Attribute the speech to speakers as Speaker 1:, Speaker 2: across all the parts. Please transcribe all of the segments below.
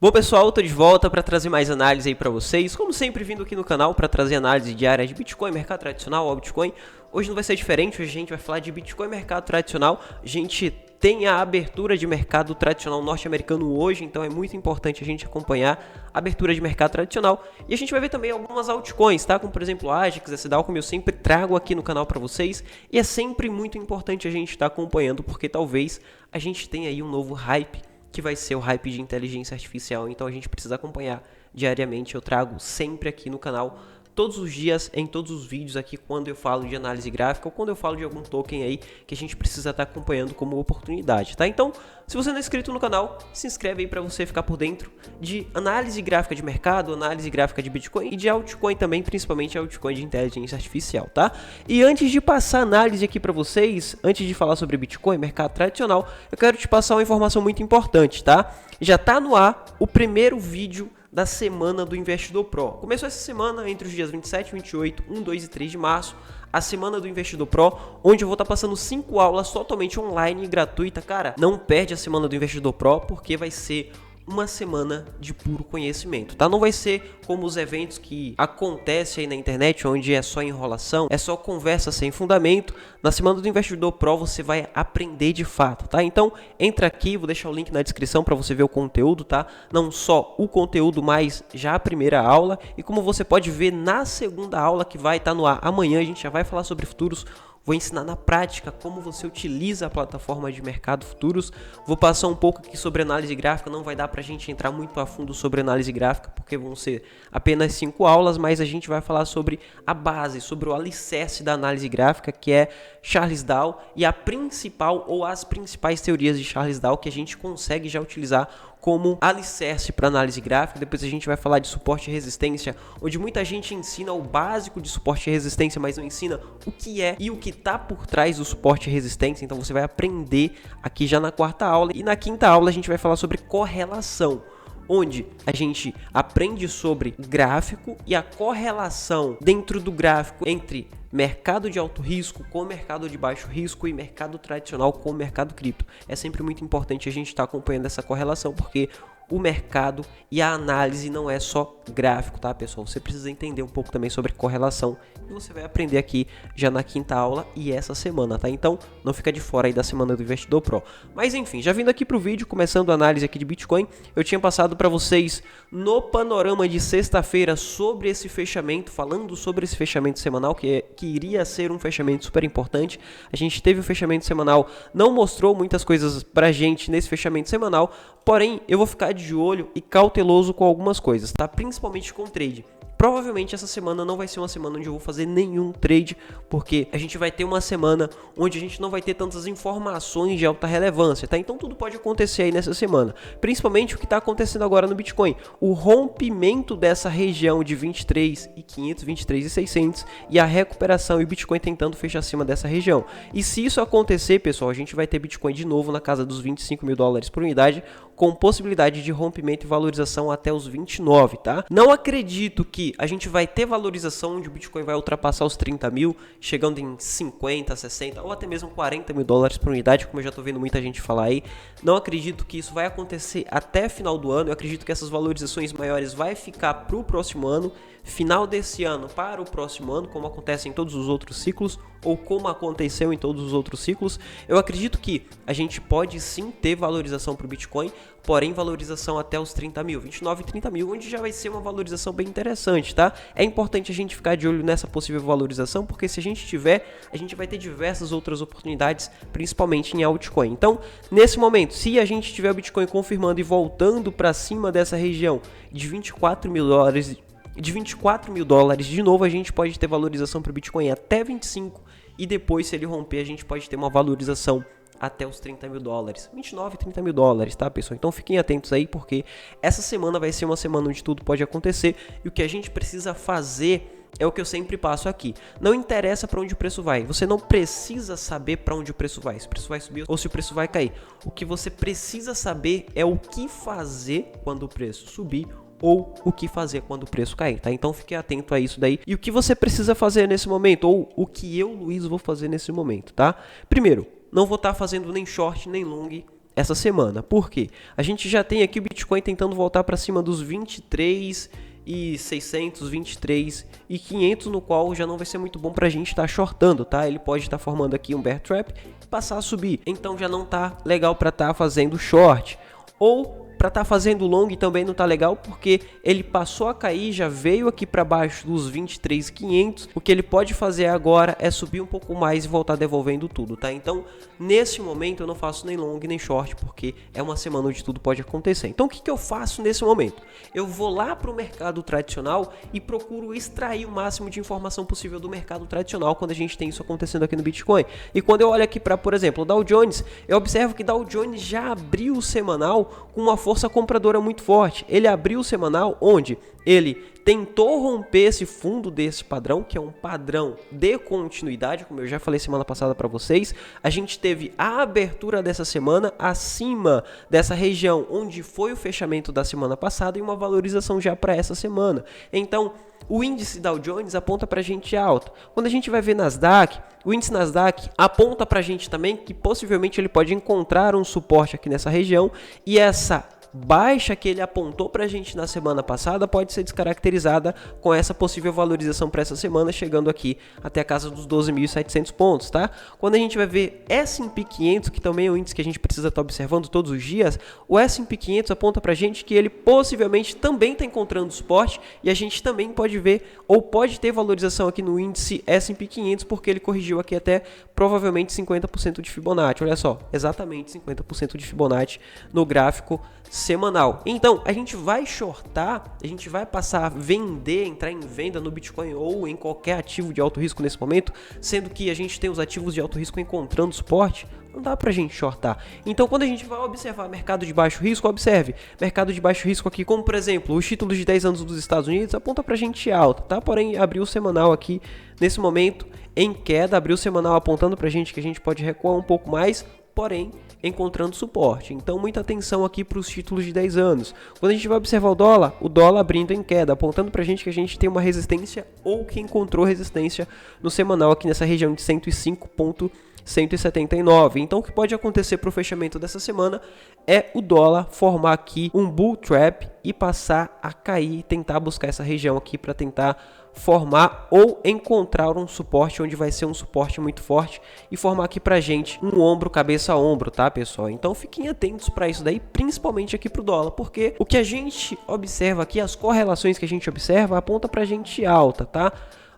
Speaker 1: Bom pessoal, eu tô de volta para trazer mais análise aí para vocês, como sempre vindo aqui no canal para trazer análise diária de Bitcoin, mercado tradicional, altcoin. Hoje não vai ser diferente, hoje a gente vai falar de Bitcoin, mercado tradicional. A gente tem a abertura de mercado tradicional norte-americano hoje, então é muito importante a gente acompanhar a abertura de mercado tradicional. E a gente vai ver também algumas altcoins, tá? Como por exemplo a Ajax, SDAO, como eu sempre trago aqui no canal para vocês. E é sempre muito importante a gente estar acompanhando, porque talvez a gente tenha aí um novo hype, que vai ser o hype de inteligência artificial, então a gente precisa acompanhar diariamente. Eu trago sempre aqui no canal, todos os dias, em todos os vídeos aqui, quando eu falo de análise gráfica ou quando eu falo de algum token aí que a gente precisa estar acompanhando como oportunidade, tá? Então, se você não é inscrito no canal, se inscreve aí para você ficar por dentro de análise gráfica de mercado, análise gráfica de Bitcoin e de altcoin também, principalmente altcoin de inteligência artificial, tá? E antes de passar a análise aqui para vocês, antes de falar sobre Bitcoin, mercado tradicional, eu quero te passar uma informação muito importante, tá? Já tá no ar o primeiro vídeo da semana do Investidor Pro. Começou essa semana entre os dias 27, 28, 1, 2 e 3 de março, a semana do Investidor Pro, onde eu vou estar passando 5 aulas totalmente online e gratuita. Cara, não perde a semana do Investidor Pro, porque vai ser uma semana de puro conhecimento, tá? Não vai ser como os eventos que acontecem aí na internet, onde é só enrolação, é só conversa sem fundamento. Na semana do Investidor Pro você vai aprender de fato, tá? Então entra aqui, vou deixar o link na descrição para você ver o conteúdo, tá? Não só o conteúdo, mas já a primeira aula. E como você pode ver na segunda aula, que vai estar no ar amanhã, a gente já vai falar sobre futuros. Vou ensinar na prática como você utiliza a plataforma de mercado futuros. Vou passar um pouco aqui sobre análise gráfica. Não vai dar para a gente entrar muito a fundo sobre análise gráfica, porque vão ser apenas 5 aulas, mas a gente vai falar sobre a base, sobre o alicerce da análise gráfica, que é Charles Dow, e a principal ou as principais teorias de Charles Dow que a gente consegue já utilizar como alicerce para análise gráfica. Depois a gente vai falar de suporte e resistência, onde muita gente ensina o básico de suporte e resistência, mas não ensina o que é e o que está por trás do suporte e resistência. Então você vai aprender aqui já na quarta aula. E na quinta aula a gente vai falar sobre correlação, onde a gente aprende sobre gráfico e a correlação dentro do gráfico entre mercado de alto risco com mercado de baixo risco e mercado tradicional com mercado cripto. É sempre muito importante a gente estar acompanhando essa correlação, porque o mercado e a análise não é só gráfico, tá, pessoal? Você precisa entender um pouco também sobre correlação e você vai aprender aqui já na quinta aula e essa semana, tá? Então, não fica de fora aí da semana do Investidor Pro. Mas enfim, já vindo aqui pro vídeo, começando a análise aqui de Bitcoin, eu tinha passado para vocês no panorama de sexta-feira sobre esse fechamento, falando sobre esse fechamento semanal, que iria ser um fechamento super importante. A gente teve o fechamento semanal, não mostrou muitas coisas pra gente nesse fechamento semanal, porém eu vou ficar de olho e cauteloso com algumas coisas, tá? Principalmente com trade. Provavelmente essa semana não vai ser uma semana onde eu vou fazer nenhum trade, porque a gente vai ter uma semana onde a gente não vai ter tantas informações de alta relevância, tá? Então tudo pode acontecer aí nessa semana, principalmente o que está acontecendo agora no Bitcoin, o rompimento dessa região de 23.500, 23.600 e a recuperação e o Bitcoin tentando fechar acima dessa região. E se isso acontecer, pessoal, a gente vai ter Bitcoin de novo na casa dos 25 mil dólares por unidade, com possibilidade de rompimento e valorização até os 29, tá? Não acredito que a gente vai ter valorização onde o Bitcoin vai ultrapassar os 30 mil, chegando em 50, 60 ou até mesmo 40 mil dólares por unidade, como eu já tô vendo muita gente falar aí. Não acredito que isso vai acontecer até final do ano. Eu acredito que essas valorizações maiores vai ficar para o próximo ano, final desse ano para o próximo ano, como acontece em todos os outros ciclos, ou como aconteceu em todos os outros ciclos. Eu acredito que a gente pode sim ter valorização para o Bitcoin, porém valorização até os 30 mil, 29 e 30 mil, onde já vai ser uma valorização bem interessante, tá? É importante a gente ficar de olho nessa possível valorização, porque se a gente tiver, a gente vai ter diversas outras oportunidades, principalmente em altcoin. Então, nesse momento, se a gente tiver o Bitcoin confirmando e voltando para cima dessa região de 24 mil dólares, de novo a gente pode ter valorização para o Bitcoin até 25, e depois, se ele romper, a gente pode ter uma valorização até os 30 mil dólares, 29, 30 mil dólares, tá, pessoal? Então fiquem atentos aí, porque essa semana vai ser uma semana onde tudo pode acontecer, e o que a gente precisa fazer é o que eu sempre passo aqui. Não interessa para onde o preço vai, você não precisa saber para onde o preço vai, se o preço vai subir ou se o preço vai cair. O que você precisa saber é o que fazer quando o preço subir ou o que fazer quando o preço cair, tá? Então fique atento a isso daí. E o que você precisa fazer nesse momento, ou o que eu, Luiz, vou fazer nesse momento, tá? Primeiro, não vou estar fazendo nem short nem long essa semana. Por quê? A gente já tem aqui o Bitcoin tentando voltar para cima dos 23.600, 23.500, no qual já não vai ser muito bom pra gente estar shortando, tá? Ele pode estar formando aqui um bear trap e passar a subir, então já não tá legal para estar fazendo short. Ou para estar fazendo long também não tá legal, porque ele passou a cair, já veio aqui para baixo dos 23.500. O que ele pode fazer agora é subir um pouco mais e voltar devolvendo tudo, tá? Então, nesse momento eu não faço nem long nem short, porque é uma semana onde tudo pode acontecer. Então, o que eu faço nesse momento? Eu vou lá para o mercado tradicional e procuro extrair o máximo de informação possível do mercado tradicional quando a gente tem isso acontecendo aqui no Bitcoin. E quando eu olho aqui para, por exemplo, o Dow Jones, eu observo que Dow Jones já abriu o semanal com uma força compradora muito forte. Ele abriu o semanal onde ele tentou romper esse fundo desse padrão, que é um padrão de continuidade, como eu já falei semana passada para vocês. A gente teve a abertura dessa semana acima dessa região onde foi o fechamento da semana passada e uma valorização já para essa semana. Então, o índice Dow Jones aponta para a gente alta. Quando a gente vai ver Nasdaq, o índice Nasdaq aponta para a gente também que possivelmente ele pode encontrar um suporte aqui nessa região, e essa baixa que ele apontou para a gente na semana passada pode ser descaracterizada com essa possível valorização para essa semana, chegando aqui até a casa dos 12.700 pontos, tá? Quando a gente vai ver S&P 500, que também é um índice que a gente precisa estar observando todos os dias, o S&P 500 aponta para a gente que ele possivelmente também está encontrando suporte, e a gente também pode ver, ou pode ter valorização aqui no índice S&P 500, porque ele corrigiu aqui até provavelmente 50% de Fibonacci. Olha só, exatamente 50% de Fibonacci no gráfico semanal. Então, a gente vai shortar, a gente vai passar a vender, entrar em venda no Bitcoin ou em qualquer ativo de alto risco nesse momento, sendo que a gente tem os ativos de alto risco encontrando suporte. Não dá pra gente shortar. Então, quando a gente vai observar mercado de baixo risco, observe mercado de baixo risco aqui, como por exemplo, os títulos de 10 anos dos Estados Unidos aponta pra gente alta, tá? Porém, abriu o semanal aqui nesse momento em queda, abriu o semanal apontando pra gente que a gente pode recuar um pouco mais, porém encontrando suporte. Então, muita atenção aqui para os títulos de 10 anos. Quando a gente vai observar o dólar abrindo em queda, apontando para a gente que a gente tem uma resistência ou que encontrou resistência no semanal aqui nessa região de 105,179. Então, o que pode acontecer para o fechamento dessa semana é o dólar formar aqui um bull trap e passar a cair, tentar buscar essa região aqui para tentar formar ou encontrar um suporte onde vai ser um suporte muito forte e formar aqui pra gente um ombro, cabeça a ombro, tá, pessoal? Então fiquem atentos para isso daí, principalmente aqui pro dólar, porque o que a gente observa aqui, as correlações que a gente observa, aponta pra gente alta, tá?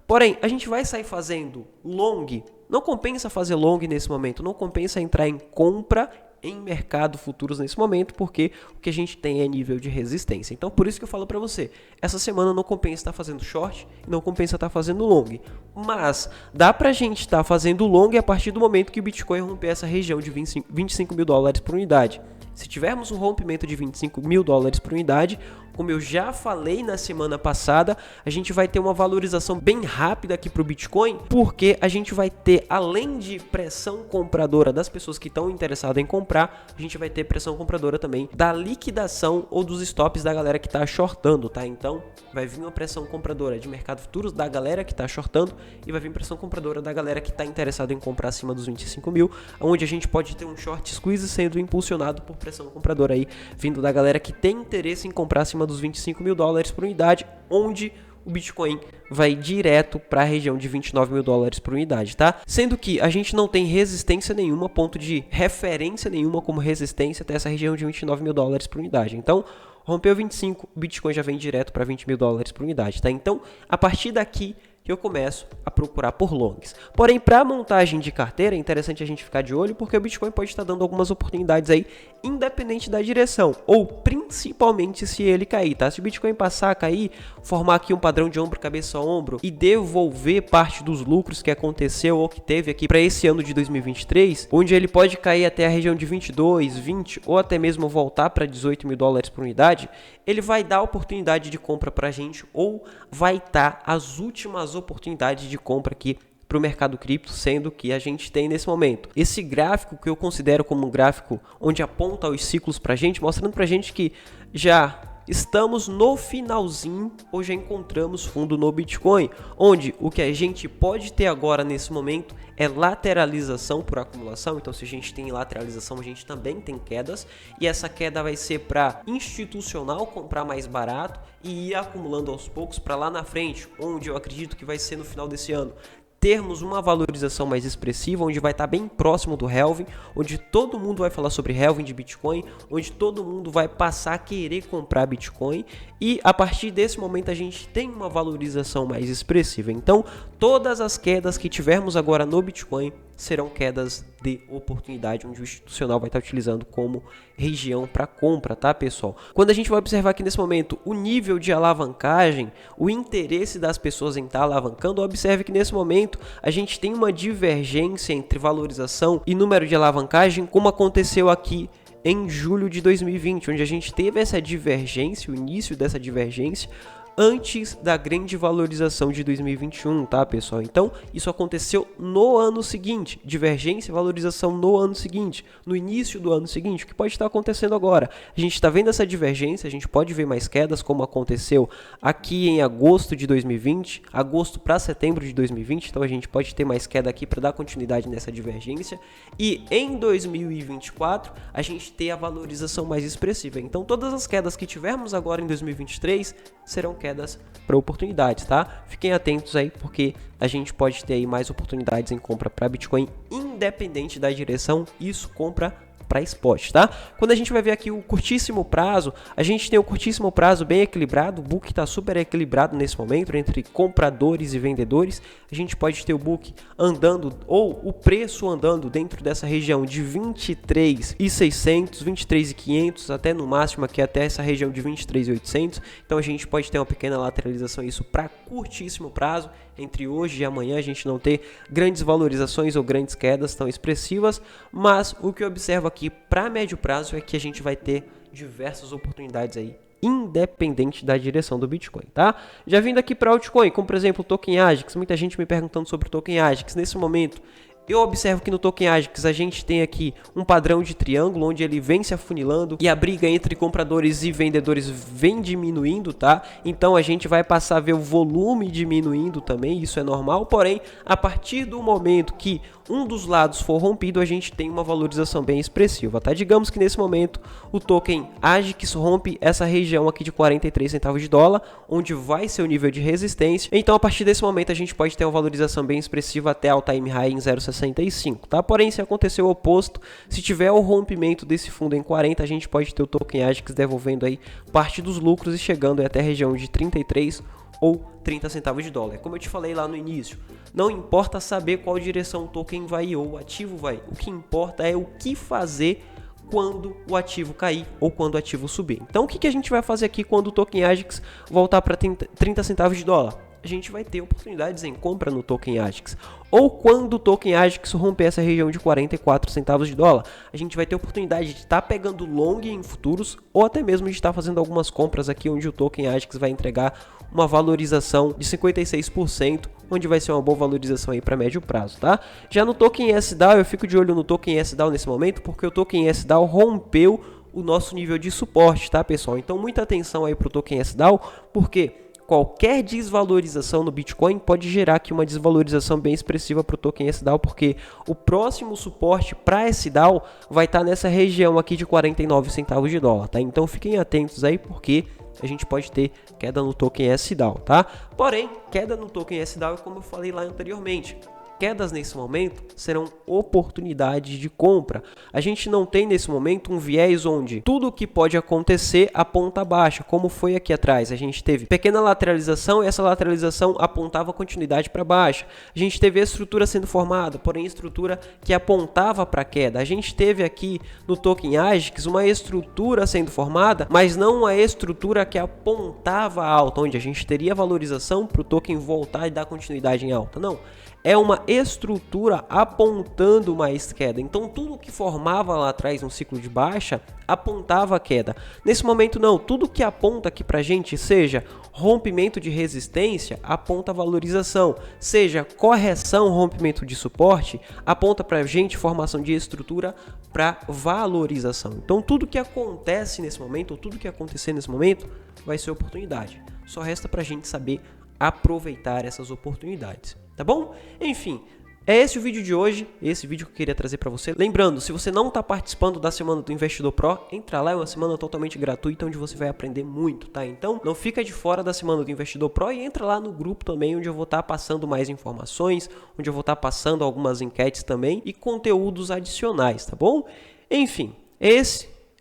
Speaker 1: Porém, a gente vai sair fazendo long, não compensa fazer long nesse momento, não compensa entrar em compra em mercado futuros nesse momento, porque o que a gente tem é nível de resistência. Então, por isso que eu falo para você, essa semana não compensa estar fazendo short, não compensa estar fazendo long, mas dá pra gente estar fazendo long a partir do momento que o Bitcoin romper essa região de 25 mil dólares por unidade. Se tivermos um rompimento de 25 mil dólares por unidade, como eu já falei na semana passada, a gente vai ter uma valorização bem rápida aqui para o Bitcoin, porque a gente vai ter, além de pressão compradora das pessoas que estão interessadas em comprar, a gente vai ter pressão compradora também da liquidação ou dos stops da galera que está shortando, tá? Então, vai vir uma pressão compradora de mercado futuros da galera que está shortando e vai vir pressão compradora da galera que está interessada em comprar acima dos 25 mil, onde a gente pode ter um short squeeze sendo impulsionado por pressão compradora aí, vindo da galera que tem interesse em comprar acima dos 25 mil dólares por unidade, onde o Bitcoin vai direto para a região de 29 mil dólares por unidade, tá? Sendo que a gente não tem resistência nenhuma, ponto de referência nenhuma como resistência até essa região de 29 mil dólares por unidade. Então, rompeu 25, o Bitcoin já vem direto para 20 mil dólares por unidade, tá? Então, a partir daqui que eu começo a procurar por longs. Porém, para montagem de carteira, é interessante a gente ficar de olho, porque o Bitcoin pode estar dando algumas oportunidades aí, independente da direção, ou principalmente se ele cair, tá? Se o Bitcoin passar a cair, formar aqui um padrão de ombro, cabeça a ombro e devolver parte dos lucros que aconteceu ou que teve aqui para esse ano de 2023, onde ele pode cair até a região de 22, 20 ou até mesmo voltar para 18 mil dólares por unidade, ele vai dar oportunidade de compra para a gente, ou vai estar as últimas oportunidades de compra aqui para o mercado cripto, sendo que a gente tem nesse momento esse gráfico que eu considero como um gráfico onde aponta os ciclos para a gente, mostrando para a gente que já estamos no finalzinho ou já encontramos fundo no Bitcoin, onde o que a gente pode ter agora nesse momento é lateralização por acumulação. Então, se a gente tem lateralização, a gente também tem quedas, e essa queda vai ser para institucional comprar mais barato e ir acumulando aos poucos para lá na frente, onde eu acredito que vai ser no final desse ano, termos uma valorização mais expressiva, onde vai estar bem próximo do halving, onde todo mundo vai falar sobre halving de Bitcoin, onde todo mundo vai passar a querer comprar Bitcoin, e a partir desse momento a gente tem uma valorização mais expressiva. Então, todas as quedas que tivermos agora no Bitcoin serão quedas de oportunidade, onde o institucional vai estar utilizando como região para compra, tá, pessoal? Quando a gente vai observar aqui nesse momento o nível de alavancagem, o interesse das pessoas em estar alavancando, observe que nesse momento a gente tem uma divergência entre valorização e número de alavancagem, como aconteceu aqui em julho de 2020, onde a gente teve essa divergência, o início dessa divergência, antes da grande valorização de 2021, tá, pessoal? Então, isso aconteceu no ano seguinte, divergência e valorização no ano seguinte, no início do ano seguinte, o que pode estar acontecendo agora? A gente está vendo essa divergência, a gente pode ver mais quedas, como aconteceu aqui em agosto de 2020, agosto para setembro de 2020, então a gente pode ter mais queda aqui para dar continuidade nessa divergência, e em 2024, a gente ter a valorização mais expressiva. Então, todas as quedas que tivermos agora em 2023 serão quedas para oportunidades, tá? Fiquem atentos aí, porque a gente pode ter aí mais oportunidades em compra para Bitcoin, independente da direção, isso compra para spot, tá? Quando a gente vai ver aqui o curtíssimo prazo, a gente tem o curtíssimo prazo bem equilibrado, o book está super equilibrado nesse momento entre compradores e vendedores. A gente pode ter o book andando, ou o preço andando dentro dessa região de 23.600, 23.500, até no máximo aqui até essa região de 23.800. Então a gente pode ter uma pequena lateralização, isso para curtíssimo prazo. Entre hoje e amanhã a gente não ter grandes valorizações ou grandes quedas tão expressivas, mas o que eu observo aqui para médio prazo é que a gente vai ter diversas oportunidades aí, independente da direção do Bitcoin, tá? Já vindo aqui para altcoin, como por exemplo o token AJAX, muita gente me perguntando sobre o token AJAX. Nesse momento, eu observo que no token AJAX a gente tem aqui um padrão de triângulo, onde ele vem se afunilando e a briga entre compradores e vendedores vem diminuindo, tá? Então a gente vai passar a ver o volume diminuindo também, isso é normal, porém, a partir do momento que um dos lados for rompido, a gente tem uma valorização bem expressiva, tá? Digamos que nesse momento o token AJAX rompe essa região aqui de 43 centavos de dólar, onde vai ser o nível de resistência. Então, a partir desse momento, a gente pode ter uma valorização bem expressiva até all time high em 0,65, tá? Porém, se acontecer o oposto, se tiver o rompimento desse fundo em 40, a gente pode ter o token AJAX devolvendo aí parte dos lucros e chegando até a região de 33 ou 30 centavos de dólar. Como eu te falei lá no início, não importa saber qual direção o token vai ou o ativo vai. O que importa é o que fazer quando o ativo cair ou quando o ativo subir. Então, o que a gente vai fazer aqui quando o token AJAX voltar para 30 centavos de dólar? A gente vai ter oportunidades em compra no token AJAX. Ou quando o token AJAX romper essa região de 44 centavos de dólar, a gente vai ter oportunidade de estar pegando long em futuros, ou até mesmo de estar fazendo algumas compras aqui onde o token AJAX vai entregar uma valorização de 56%, onde vai ser uma boa valorização aí para médio prazo, tá? Já no token SDAO, eu fico de olho no token SDAO nesse momento, porque o token SDAO rompeu o nosso nível de suporte, tá, pessoal? Então, muita atenção aí para o token SDAO, porque qualquer desvalorização no Bitcoin pode gerar aqui uma desvalorização bem expressiva para o token SDAO, porque o próximo suporte para SDAO vai estar nessa região aqui de 49 centavos de dólar, tá? Então fiquem atentos aí, porque a gente pode ter queda no token SDAO, tá? Porém, queda no token SDAO é como eu falei lá anteriormente. Quedas nesse momento serão oportunidades de compra. A gente não tem nesse momento um viés onde tudo o que pode acontecer aponta baixa, como foi aqui atrás. A gente teve pequena lateralização e essa lateralização apontava continuidade para baixa. A gente teve a estrutura sendo formada, porém estrutura que apontava para queda. A gente teve aqui no token AJAX uma estrutura sendo formada, mas não uma estrutura que apontava alta, onde a gente teria valorização para o token voltar e dar continuidade em alta. Não. é uma estrutura apontando mais queda. Então tudo que formava lá atrás no ciclo de baixa apontava a queda. Nesse momento não, tudo que aponta aqui pra gente, seja rompimento de resistência, aponta valorização, seja correção, rompimento de suporte, aponta pra gente formação de estrutura para valorização. Então tudo que acontece nesse momento, ou tudo que acontecer nesse momento, vai ser oportunidade. Só resta pra gente saber aproveitar essas oportunidades, tá bom? Enfim, é esse o vídeo de hoje, esse vídeo que eu queria trazer para você. Lembrando, se você não está participando da Semana do Investidor Pro, entra lá, é uma semana totalmente gratuita, onde você vai aprender muito, tá? Então, não fica de fora da Semana do Investidor Pro e entra lá no grupo também, onde eu vou estar passando mais informações, onde eu vou estar passando algumas enquetes também e conteúdos adicionais, tá bom? Enfim,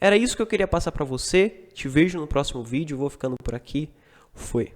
Speaker 1: era isso que eu queria passar para você. Te vejo no próximo vídeo, vou ficando por aqui. Foi.